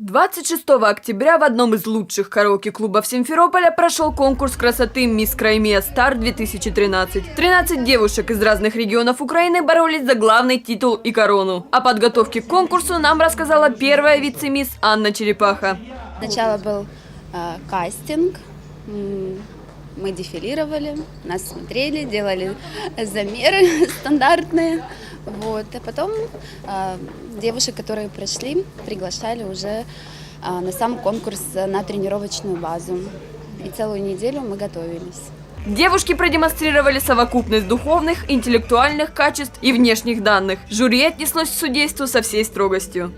26 октября в одном из лучших караоке-клубов Симферополя прошел конкурс красоты «Мисс Краймия Стар-2013». 13 девушек из разных регионов Украины боролись за главный титул и корону. О подготовке к конкурсу нам рассказала первая вице-мисс Анна Черепаха. Сначала был кастинг, мы дефилировали, нас смотрели, делали замеры стандартные. Вот. А потом девушек, которые прошли, приглашали уже на сам конкурс на тренировочную базу. И целую неделю мы готовились. Девушки продемонстрировали совокупность духовных, интеллектуальных качеств и внешних данных. Жюри отнеслось к судейству со всей строгостью.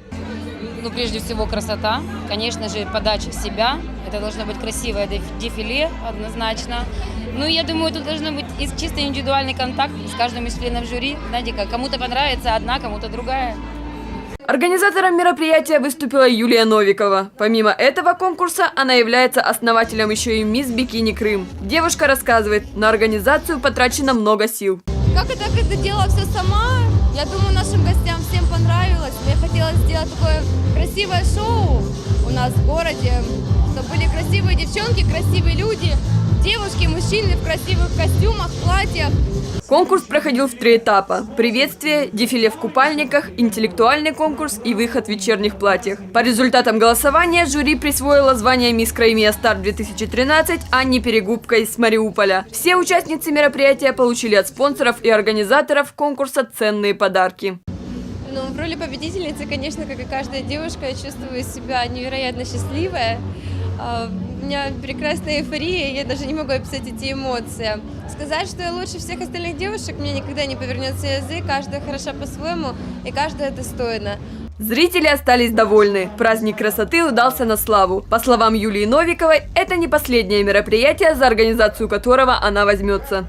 Прежде всего, красота. Конечно же, подача себя. Это должно быть красивое дефиле, однозначно. Я думаю, тут должен быть чисто индивидуальный контакт с каждым из членов жюри. Знаете, как кому-то понравится одна, кому-то другая. Организатором мероприятия выступила Юлия Новикова. Помимо этого конкурса, она является основателем еще и «Мисс Бикини Крым». Девушка рассказывает, на организацию потрачено много сил. Как это делала все сама, я думаю, нашим гостям всем понравилось. Мне хотелось сделать такое красивое шоу у нас в городе, чтобы были красивые девчонки, красивые люди, девушки, мужчины в красивых костюмах, платьях. Конкурс проходил в 3 этапа – приветствие, дефиле в купальниках, интеллектуальный конкурс и выход в вечерних платьях. По результатам голосования жюри присвоило звание «Мисс Краймия Стар-2013» Анне Перегубко из Мариуполя. Все участницы мероприятия получили от спонсоров и организаторов конкурса ценные подарки. В роли победительницы, конечно, как и каждая девушка, я чувствую себя невероятно счастливой. У меня прекрасная эйфория, я даже не могу описать эти эмоции. Сказать, что я лучше всех остальных девушек, мне никогда не повернется язык, каждая хороша по-своему и каждая достойна. Зрители остались довольны. Праздник красоты удался на славу. По словам Юлии Новиковой, это не последнее мероприятие, за организацию которого она возьмется.